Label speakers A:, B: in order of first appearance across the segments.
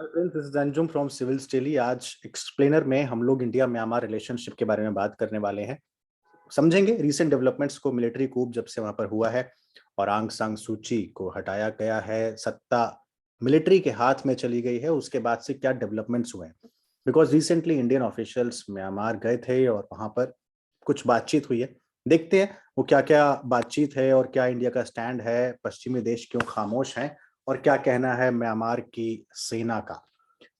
A: Friends, this is Anjum from civils daily. आज explainer में हम लोग इंडिया म्यांमार रिलेशनशिप के बारे में बात करने वाले हैं। समझेंगे रिसेंट डेवलपमेंट्स को, मिलिट्री कूप जब से वहां पर हुआ है और आंग सांग सूची को हटाया गया है, सत्ता मिलिट्री के हाथ में चली गई है, उसके बाद से क्या डेवलपमेंट्स हुए हैं। Because recently Indian officials Myanmar गए थे और वहां पर कुछ बातचीत हुई है। देखते हैं वो क्या क्या बातचीत है और क्या इंडिया का स्टैंड है, पश्चिमी देश क्यों खामोश हैं और क्या कहना है म्यांमार की सेना का।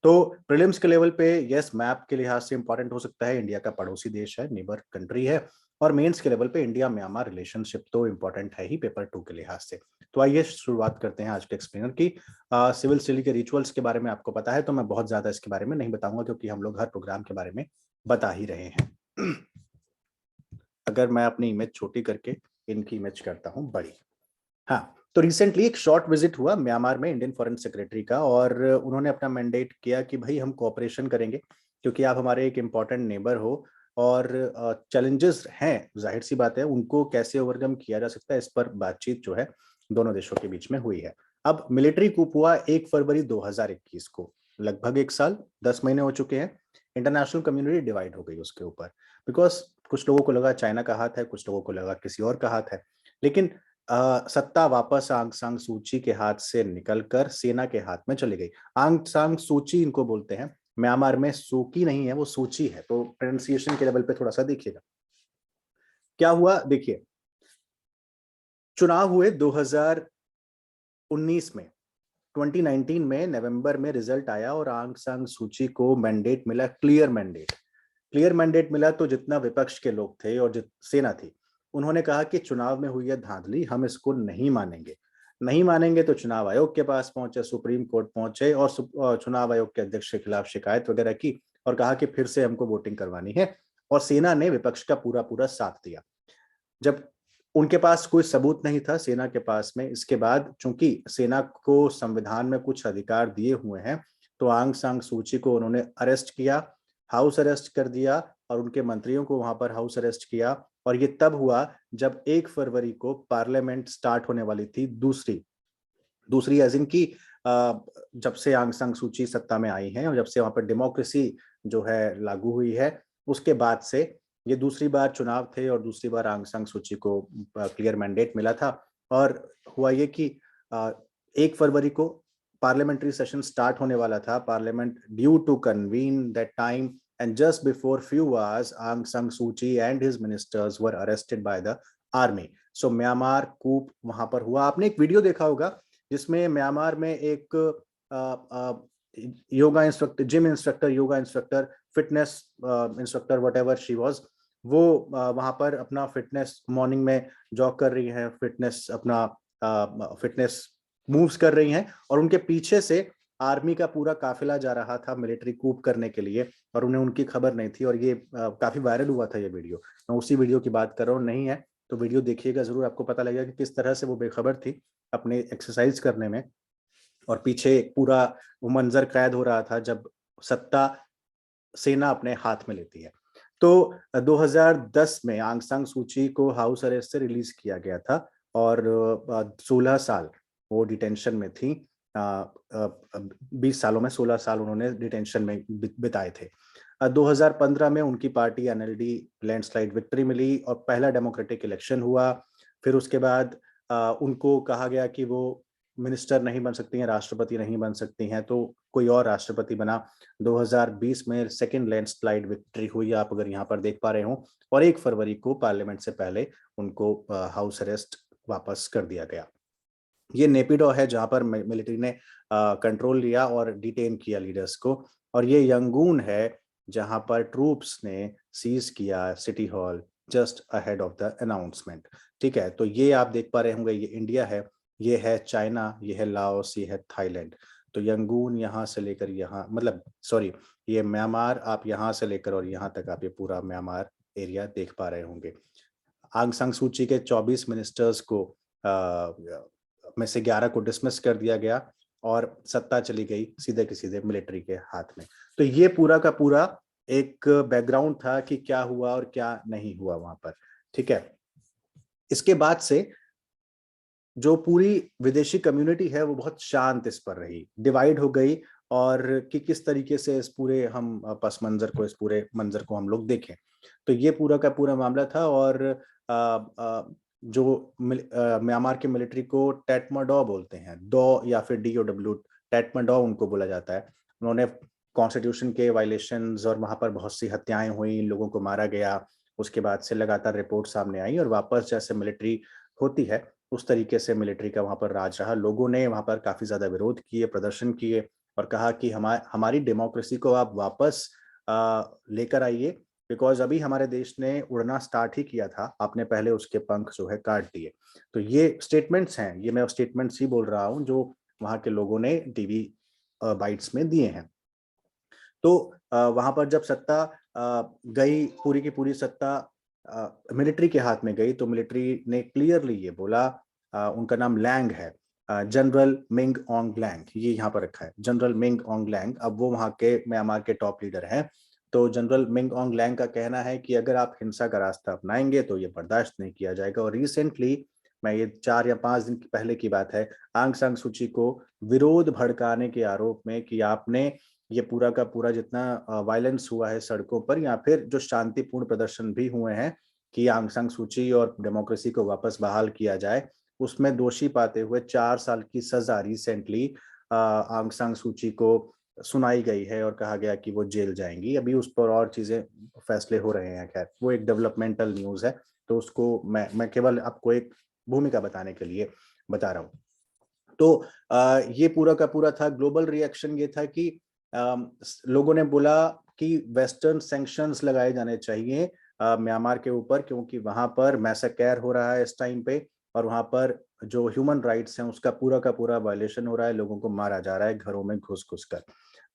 A: तो प्रीलिम्स के लेवल पे यस, मैप के लिहाज से इंपॉर्टेंट हो सकता है, इंडिया का पड़ोसी देश है, नेबर कंट्री है। और मेंस के लेवल पे इंडिया म्यांमार रिलेशनशिप तो इंपॉर्टेंट है ही पेपर 2 के लिहाज से। तो आइए शुरुआत करते हैं आज के एक्सप्लेनर की। सिविल स्टडी के रिचुअल्स के बारे में आपको पता है, तो मैं बहुत ज्यादा इसके बारे में नहीं बताऊंगा क्योंकि हम लोग हर प्रोग्राम के बारे में बता ही रहे हैं। अगर मैं अपनी इमेज छोटी करके इनकी इमेज करता हूँ बड़ी। हाँ, तो रिसेंटली एक शॉर्ट विजिट हुआ म्यांमार में इंडियन फॉरेन सेक्रेटरी का, और उन्होंने अपना मैंडेट किया कि भाई हम कोऑपरेशन करेंगे क्योंकि आप हमारे एक इम्पॉर्टेंट नेबर हो। और चैलेंजेस हैं, जाहिर सी बात है, उनको कैसे ओवरकम किया जा सकता है, इस पर बातचीत जो है दोनों देशों के बीच में हुई है। अब मिलिट्री कूप हुआ 1 फरवरी 2021 को, लगभग 1 साल 10 महीने हो चुके हैं। इंटरनेशनल कम्युनिटी डिवाइड हो गई उसके ऊपर, बिकॉज कुछ लोगों को लगा चाइना का हाथ है, कुछ लोगों को लगा किसी और का हाथ है। लेकिन सत्ता वापस आंग सांग सूची के हाथ से निकलकर सेना के हाथ में चली गई। आंग सांग सूची इनको बोलते हैं, म्यांमार में सूकी नहीं है, वो सूची है, तो प्रोनाउंसिएशन के लेवल पे थोड़ा सा देखिएगा क्या हुआ। देखिए, चुनाव हुए 2019 में, 2019 में नवंबर में रिजल्ट आया और आंग सांग सूची को मैंडेट मिला, क्लियर मैंडेट। क्लियर मैंडेट मिला तो जितना विपक्ष के लोग थे और जित सेना थी, उन्होंने कहा कि चुनाव में हुई है धांधली, हम इसको नहीं मानेंगे। नहीं मानेंगे तो चुनाव आयोग के पास पहुंचे, सुप्रीम कोर्ट पहुंचे और चुनाव आयोग के अध्यक्ष के खिलाफ शिकायत वगैरह की और कहा कि फिर से हमको वोटिंग करवानी है। और सेना ने विपक्ष का पूरा पूरा साथ दिया। जब उनके पास कोई सबूत नहीं था सेना के पास में, इसके बाद चूंकि सेना को संविधान में कुछ अधिकार दिए हुए हैं, तो आंग सांग सूची को उन्होंने अरेस्ट किया, हाउस अरेस्ट कर दिया, और उनके मंत्रियों को वहां पर हाउस अरेस्ट किया। और ये तब हुआ जब 1 फरवरी को पार्लियामेंट स्टार्ट होने वाली थी, दूसरी दूसरी एज इन की जब से आंग सांग सूची सत्ता में आई है और जब से वहां पर डेमोक्रेसी जो है लागू हुई है, उसके बाद से ये दूसरी बार चुनाव थे और दूसरी बार आंग सांग सूची को क्लियर मैंडेट मिला था। और हुआ ये कि 1 फरवरी को पार्लियामेंट्री सेशन स्टार्ट होने वाला था, parliament due to convene that time, and just before few hours Aung San Suu Kyi and his ministers were arrested by the army. So Myanmar coup वहां पर हुआ। आपने एक वीडियो देखा होगा जिसमें म्यांमार में एक yoga instructor, gym instructor, yoga instructor, fitness instructor, what ever she was, वो वहां पर अपना फिटनेस मॉर्निंग में जॉग कर रही हैं, फिटनेस अपना फिटनेस मूव्स कर रही हैं, और उनके पीछे से आर्मी का पूरा काफिला जा रहा था मिलिट्री कूप करने के लिए, और उन्हें उनकी खबर नहीं थी। और ये काफी वायरल हुआ था ये वीडियो। मैं उसी वीडियो की बात कर रहा हूँ, नहीं है तो वीडियो देखिएगा जरूर, आपको पता लगेगा कि किस तरह से वो बेखबर थी अपने एक्सरसाइज करने में, और पीछे पूरा वो मंजर कैद हो रहा था जब सत्ता सेना अपने हाथ में लेती है। तो 2010 में आंग सांग सूची को हाउस अरेस्ट से रिलीज किया गया था और 16 साल वो डिटेंशन में थी। 20 सालों में 16 साल उन्होंने डिटेंशन में बिताए थे। 2015 में उनकी पार्टी एनएलडी लैंडस्लाइड विक्ट्री मिली और पहला डेमोक्रेटिक इलेक्शन हुआ। फिर उसके बाद उनको कहा गया कि वो मिनिस्टर नहीं बन सकती हैं, राष्ट्रपति नहीं बन सकती हैं, तो कोई और राष्ट्रपति बना। 2020 में सेकेंड लैंडस्लाइड विक्ट्री हुई, आप अगर यहाँ पर देख पा रहे हो, और 1 फरवरी को पार्लियामेंट से पहले उनको हाउस अरेस्ट वापस कर दिया गया। ये नेपिडो है जहां पर मिलिट्री ने कंट्रोल लिया और डिटेन किया लीडर्स को, और ये यंगून है जहां पर ट्रूप्स ने सीज किया city hall just ahead of the announcement. ठीक है, तो ये आप देख पा रहे होंगे, ये इंडिया है, ये है चाइना, ये है लाओस, ये है थाईलैंड। तो यंगून यहाँ से लेकर यहाँ, मतलब सॉरी, ये म्यांमार, आप यहाँ से लेकर और यहाँ तक आप ये पूरा म्यांमार एरिया देख पा रहे होंगे। आंग सांग सूची के 24 मिनिस्टर्स को में से 11 को डिसमिस कर दिया गया और सत्ता चली गई सीधे के सीधे मिलिट्री के हाथ में। तो ये पूरा का पूरा एक बैकग्राउंड था कि क्या हुआ और क्या नहीं हुआ वहां पर। ठीक है, इसके बाद से जो पूरी विदेशी कम्युनिटी है वो बहुत शांत इस पर रही, डिवाइड हो गई, और कि किस तरीके से इस पूरे पस मंजर को, इस पूरे मंजर को हम लोग देखें। तो ये पूरा का पूरा मामला था। और म्यांमार के मिलिट्री को टेटमाडॉ बोलते हैं, डॉ या फिर DOW, टेटमाडॉ उनको बोला जाता है। उन्होंने कॉन्स्टिट्यूशन के वायलेशंस और वहां पर बहुत सी हत्याएं हुई, लोगों को मारा गया। उसके बाद से लगातार रिपोर्ट सामने आई और वापस जैसे मिलिट्री होती है उस तरीके से मिलिट्री का वहां पर राज रहा। लोगों ने वहां पर काफी ज्यादा विरोध किए, प्रदर्शन किए और कहा कि हमारी डेमोक्रेसी को आप वापस लेकर आइए, बिकॉज अभी हमारे देश ने उड़ना स्टार्ट ही किया था, आपने पहले उसके पंख जो है काट दिए। तो ये स्टेटमेंट्स हैं, ये मैं स्टेटमेंट्स ही बोल रहा हूँ जो वहां के लोगों ने टीवी बाइट्स में दिए हैं। तो वहां पर जब सत्ता गई, पूरी की पूरी सत्ता मिलिट्री के हाथ में गई, तो मिलिट्री ने क्लियरली ये बोला, उनका नाम लैंग है, जनरल मिंग ओंग लैंग, ये यहाँ पर रखा है, जनरल मिंग ओंग लैंग। अब वो वहाँ के म्यांमार के टॉप लीडर हैं। तो जनरल मिंग ओंग लैंग का कहना है कि अगर आप हिंसा का रास्ता अपनाएंगे तो ये बर्दाश्त नहीं किया जाएगा। और रिसेंटली, मैं ये 4 या 5 दिन पहले की बात है, आंग सान सूची को विरोध भड़काने के आरोप में कि आपने ये पूरा का पूरा जितना वायलेंस हुआ है सड़कों पर, या फिर जो शांतिपूर्ण प्रदर्शन भी हुए हैं कि आंग सान सूची और डेमोक्रेसी को वापस बहाल किया जाए, उसमें दोषी पाते हुए 4 साल की सजा रिसेंटली आंग सान सूची को सुनाई गई है और कहा गया कि वो जेल जाएंगी। अभी उस पर और चीजें, फैसले हो रहे हैं। खैर, वो एक डेवलपमेंटल न्यूज है, तो उसको मैं केवल आपको एक भूमिका बताने के लिए बता रहा हूँ। तो ये पूरा का पूरा था। ग्लोबल रिएक्शन ये था कि लोगों ने बोला कि वेस्टर्न सैंक्शंस लगाए जाने चाहिए म्यांमार के ऊपर, क्योंकि वहां पर मैसेकेयर हो रहा है इस टाइम पे, और वहां पर जो ह्यूमन राइट्स हैं उसका पूरा का पूरा वायलेशन हो रहा है, लोगों को मारा जा रहा है घरों में घुस घुस कर।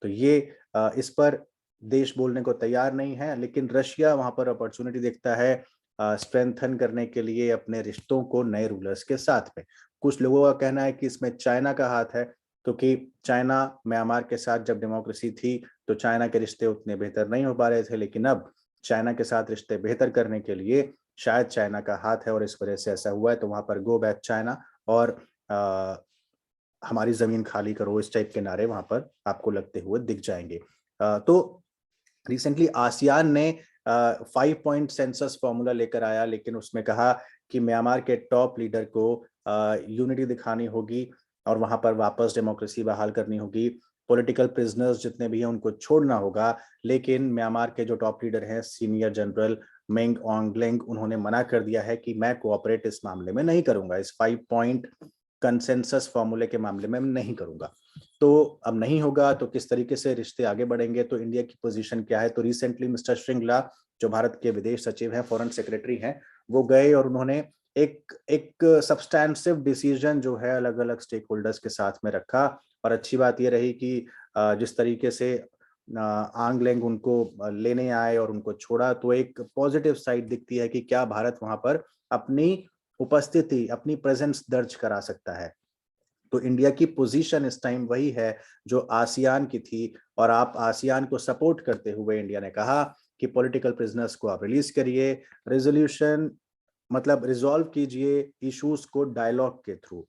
A: तो ये इस पर देश बोलने को तैयार नहीं है, लेकिन रशिया वहां पर अपॉर्चुनिटी देखता है स्ट्रेंथन करने के लिए अपने रिश्तों को नए रूलर्स के साथ में। कुछ लोगों का कहना है कि इसमें चाइना का हाथ है, क्योंकि चाइना म्यांमार के साथ जब डेमोक्रेसी थी तो चाइना के रिश्ते उतने बेहतर नहीं हो पा रहे थे, लेकिन अब चाइना के साथ रिश्ते बेहतर करने के लिए शायद चाइना का हाथ है और इस वजह से ऐसा हुआ है। तो वहां पर गो बैक चाइना और हमारी जमीन खाली करो, इस टाइप के नारे वहां पर आपको लगते हुए दिख जाएंगे। तो रिसेंटली आसियान ने 5 पॉइंट सेंसस फॉर्मूला लेकर आया, लेकिन उसमें कहा कि म्यांमार के टॉप लीडर को यूनिटी दिखानी होगी और वहां पर वापस डेमोक्रेसी बहाल करनी होगी। पॉलिटिकल प्रिजनर्स जितने भी हैं उनको छोड़ना होगा। लेकिन म्यांमार के जो टॉप लीडर हैं, सीनियर जनरल मेंग ओंगलेंग, उन्होंने मना कर दिया है कि मैं कोऑपरेट इस मामले में नहीं करूंगा, इस 5 पॉइंट कंसेंसस फॉर्मूले के मामले में नहीं करूंगा। तो अब नहीं होगा तो किस तरीके से रिश्ते आगे बढ़ेंगे, तो इंडिया की पोजीशन क्या है। तो रिसेंटली मिस्टर श्रृंगला, जो भारत के विदेश सचिव हैं, फॉरेन सेक्रेटरी हैं, वो गए और उन्होंने एक एक सब्सटैंसिव डिसीजन जो है अलग अलग स्टेक होल्डर्स के साथ में रखा। और अच्छी बात ये रही कि जिस तरीके से आंग लेंग उनको लेने आए और उनको छोड़ा, तो एक पॉजिटिव साइड दिखती है कि क्या भारत वहां पर अपनी उपस्थिति, अपनी प्रेजेंस दर्ज करा सकता है। तो इंडिया की पोजीशन इस टाइम वही है जो आसियान की थी, और आप आसियान को सपोर्ट करते हुए इंडिया ने कहा कि पॉलिटिकल प्रिजनर्स को आप रिलीज करिए, रेजोल्यूशन मतलब रिजॉल्व कीजिए इश्यूज को डायलॉग के थ्रू,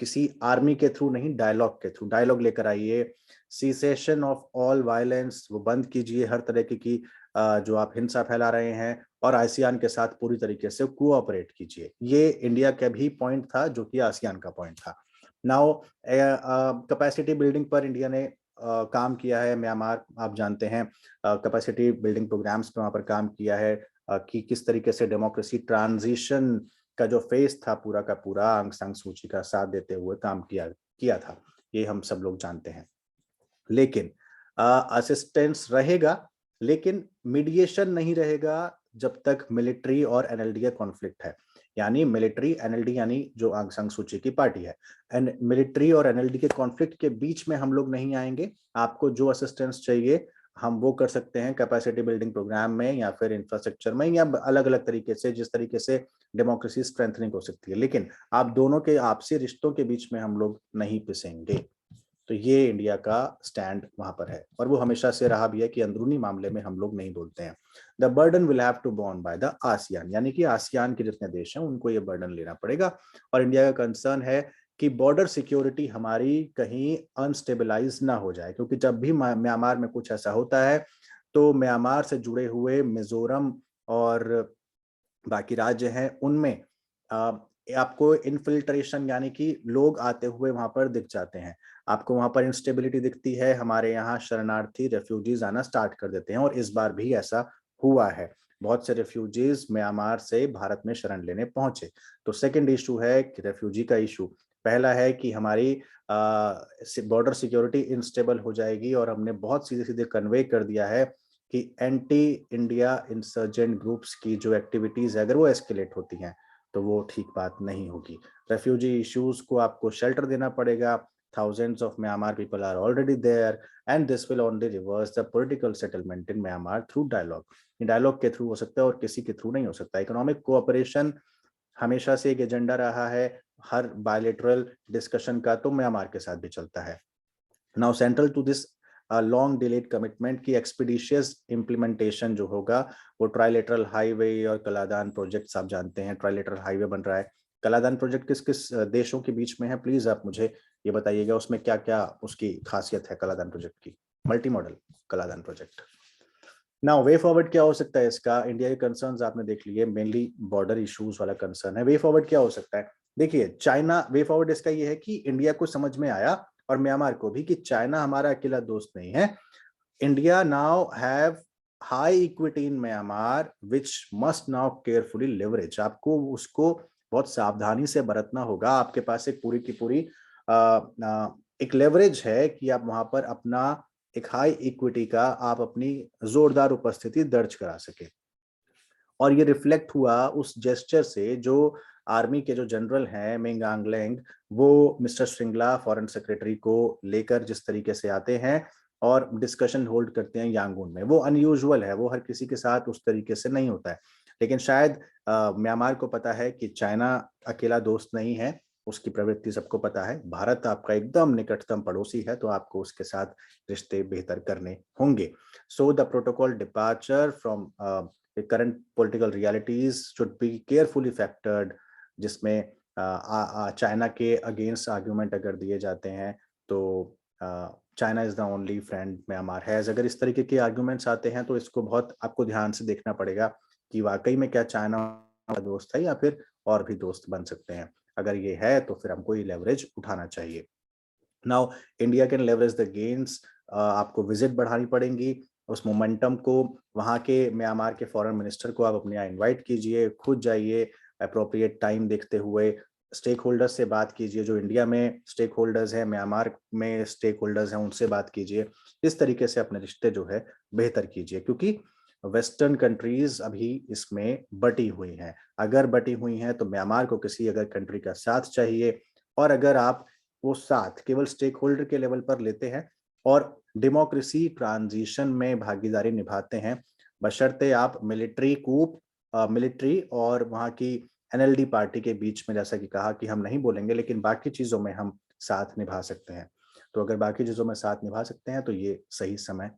A: किसी आर्मी के थ्रू नहीं, डायलॉग के थ्रू डायलॉग लेकर आइए। सीसेशन ऑफ ऑल वायलेंस वो बंद कीजिए, हर तरह की जो आप हिंसा फैला रहे हैं, और आसियान के साथ पूरी तरीके से कोऑपरेट कीजिए। ये इंडिया का भी पॉइंट था जो कि आसियान का पॉइंट था। नाउ कैपेसिटी बिल्डिंग पर इंडिया ने काम किया है। म्यांमार, आप जानते हैं, कैपेसिटी बिल्डिंग प्रोग्राम्स पे वहां पर काम किया है कि किस तरीके से डेमोक्रेसी ट्रांजिशन का जो फेज था पूरा का पूरा आंग सान सूची का साथ देते हुए काम किया किया था, ये हम सब लोग जानते हैं। लेकिन असिस्टेंस रहेगा, लेकिन मीडिएशन नहीं रहेगा जब तक मिलिट्री और एनएलडी का कॉन्फ्लिक्ट है। यानी मिलिट्री, एनएलडी यानी जो आंग सान सूची की पार्टी है, एंड मिलिट्री और एनएलडी के कॉन्फ्लिक्ट के बीच में हम लोग नहीं आएंगे। आपको जो असिस्टेंस चाहिए हम वो कर सकते हैं कैपेसिटी बिल्डिंग प्रोग्राम में या फिर इंफ्रास्ट्रक्चर में, या अलग अलग तरीके से जिस तरीके से डेमोक्रेसी स्ट्रेंथनिंग हो सकती है, लेकिन आप दोनों के आपसी रिश्तों के बीच में हम लोग नहीं पिसेंगे। तो ये इंडिया का स्टैंड वहां पर है, और वो हमेशा से रहा भी है कि अंदरूनी मामले में हम लोग नहीं बोलते हैं। The burden will have to borne by the ASEAN, यानी कि आसियान के जितने देश हैं उनको ये बर्डन लेना पड़ेगा। और इंडिया का कंसर्न है कि बॉर्डर सिक्योरिटी हमारी कहीं अनस्टेबलाइज ना हो जाए, क्योंकि जब भी म्यांमार में कुछ ऐसा होता है तो म्यांमार से जुड़े हुए मिजोरम और बाकी राज्य हैं उनमें आपको इन्फिल्ट्रेशन यानी कि लोग आते हुए वहां पर दिख जाते हैं, आपको वहां पर इंस्टेबिलिटी दिखती है, हमारे यहाँ शरणार्थी रेफ्यूजीज आना स्टार्ट कर देते हैं, और इस बार भी ऐसा हुआ है। बहुत से रेफ्यूजीज म्यांमार से भारत में शरण लेने पहुंचे। तो सेकंड इशू है कि रेफ्यूजी का इशू। पहला है कि हमारी बॉर्डर सिक्योरिटी इनस्टेबल हो जाएगी, और हमने बहुत सीधे सीधे कन्वे कर दिया है कि एंटी इंडिया इंसर्जेंट ग्रुप्स की जो एक्टिविटीज है अगर वो एस्केलेट होती हैं तो वो ठीक बात नहीं होगी। रेफ्यूजी इश्यूज को आपको शेल्टर देना पड़ेगा। Thousands of Myanmar people are already there, and this will only reverse the political settlement in Myanmar through dialogue. ये डायलॉग के थ्रू हो सकता है और किसी के थ्रू नहीं हो सकता। इकोनॉमिक कोऑपरेशन हमेशा से एक एजेंडा रहा है हर बायलैटरल डिस्कशन का, तो म्यांमार के साथ भी चलता है। Now central to this long delayed commitment की एक्सपीडिशियस इम्प्लीमेंटेशन जो होगा वो ट्राइलेटरल हाईवे और कलादान प्रोजेक्ट आप जानते हैं, ट्राइलेटरल हाईवे बन रहा है। कलादान प्रोजेक्ट किस किस देशों के बीच में है, प्लीज आप मुझे ये बताइएगा, उसमें क्या क्या उसकी खासियत है कलादान प्रोजेक्ट की। Multi modal Kaladan project. Now way forward क्या हो सकता है इसका? इंडिया के कंसर्न्स आपने देख लिए, मेनली बॉर्डर इश्यूज वाला कंसर्न है। वे फॉरवर्ड क्या हो सकता है? देखिए चाइना, वे फॉरवर्ड इसका ये है कि इंडिया को समझ में आया और म्यांमार को भी कि चाइना हमारा अकेला दोस्त नहीं है। India now have high equity in Myanmar which must now carefully leverage. आपको उसको बहुत सावधानी से बरतना होगा। आपके पास एक पूरी की पूरी एक लेवरेज है कि आप वहां पर अपना एक हाई इक्विटी का आप अपनी जोरदार उपस्थिति दर्ज करा सके। और ये रिफ्लेक्ट हुआ उस जेस्चर से जो आर्मी के जो जनरल हैं मिंग आंगलेंग, वो मिस्टर श्रृंगला फॉरेन सेक्रेटरी को लेकर जिस तरीके से आते हैं और डिस्कशन होल्ड करते हैं यांगून में, वो अनयूजुअल है, वो हर किसी के साथ उस तरीके से नहीं होता है। लेकिन शायद म्यांमार को पता है कि चाइना अकेला दोस्त नहीं है, उसकी प्रवृत्ति सबको पता है। भारत आपका एकदम निकटतम पड़ोसी है, तो आपको उसके साथ रिश्ते बेहतर करने होंगे। So the protocol departure from current political realities should be carefully factored, जिसमें चाइना के अगेंस्ट आर्ग्यूमेंट अगर दिए जाते हैं तो China is the only friend Myanmar has, अगर इस तरीके के आर्ग्यूमेंट्स आते हैं तो इसको बहुत आपको ध्यान से देखना पड़ेगा कि वाकई में क्या चाइना दोस्त है या फिर और भी दोस्त बन सकते हैं। अगर ये है तो फिर हमको ये लेवरेज उठाना चाहिए। Now India can leverage the gains. आपको विजिट बढ़ानी पड़ेंगी, उस मोमेंटम को, वहाँ के म्यांमार के फॉरेन मिनिस्टर को आप अपने यहाँ इन्वाइट कीजिए, खुद जाइए, अप्रोप्रिएट टाइम देखते हुए स्टेक होल्डर्स से बात कीजिए, जो इंडिया में स्टेक होल्डर्स हैं, म्यांमार में स्टेक होल्डर्स हैं, उनसे बात कीजिए। इस तरीके से अपने रिश्ते जो है बेहतर कीजिए, क्योंकि वेस्टर्न कंट्रीज अभी इसमें बटी हुई हैं। अगर बटी हुई हैं तो म्यांमार को किसी अगर कंट्री का साथ चाहिए, और अगर आप वो साथ केवल स्टेक होल्डर के लेवल पर लेते हैं और डेमोक्रेसी ट्रांजिशन में भागीदारी निभाते हैं, बशर्ते आप मिलिट्री कूप, मिलिट्री और वहाँ की एनएलडी पार्टी के बीच में, जैसा कि कहा कि हम नहीं बोलेंगे लेकिन बाकी चीजों में हम साथ निभा सकते हैं। तो अगर बाकी चीजों में साथ निभा सकते हैं तो ये सही समय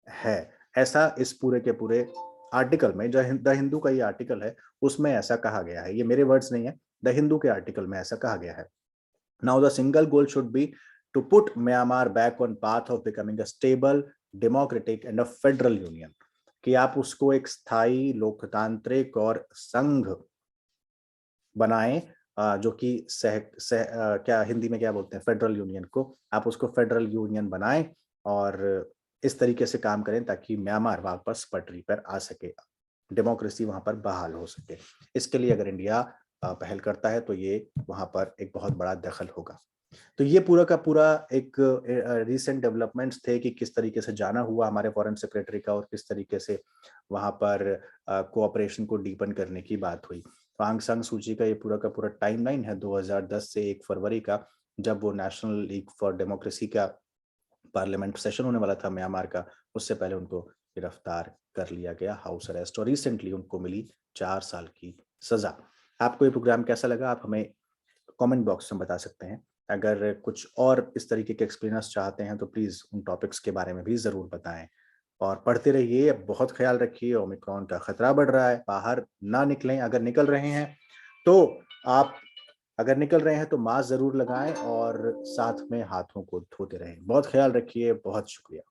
A: है। ऐसा इस पूरे के पूरे आर्टिकल में, जो द हिंदू का ये आर्टिकल है उसमें ऐसा कहा गया है, ये मेरे वर्ड्स नहीं है, द हिंदू के आर्टिकल में ऐसा कहा गया है। Now the single goal should be to put Myanmar back on path of becoming a stable, democratic and a federal union, कि आप उसको एक स्थायी लोकतांत्रिक और संघ बनाएं, जो कि क्या हिंदी में क्या बोलते हैं, फेडरल यूनियन को, आप उसको फेडरल यूनियन बनाएं और इस तरीके से काम करें ताकि म्यांमार वापस पटरी पर आ सके, डेमोक्रेसी वहां पर बहाल हो सके। इसके लिए अगर इंडिया पहल करता है तो ये वहां पर एक बहुत बड़ा दखल होगा। तो ये पूरा का पूरा एक रीसेंट डेवलपमेंट्स थे कि किस तरीके से जाना हुआ हमारे फॉरेन सेक्रेटरी का और किस तरीके से वहां पर कोऑपरेशन को डीपन करने की बात हुई। आंग सान सूची का ये पूरा का पूरा टाइमलाइन है 2010 से 1 फरवरी का, जब वो नेशनल लीग फॉर डेमोक्रेसी का पार्लियामेंट सेशन होने वाला था म्यांमार का, उससे पहले उनको गिरफ्तार कर लिया गया, हाउस अरेस्ट, और रिसेंटली उनको मिली 4 साल की सजा। आपको ये प्रोग्राम कैसा लगा आप हमें कमेंट बॉक्स में बता सकते हैं। अगर कुछ और इस तरीके के एक्सपीरियंस चाहते हैं तो प्लीज उन टॉपिक्स के बारे में भी जरूर बताएं, और पढ़ते रहिए। बहुत ख्याल रखिए, ओमिक्रॉन का खतरा बढ़ रहा है, बाहर ना निकलें, अगर निकल रहे हैं तो आप अगर निकल रहे हैं तो मास्क जरूर लगाएं और साथ में हाथों को धोते रहें। बहुत ख्याल रखिए। बहुत शुक्रिया।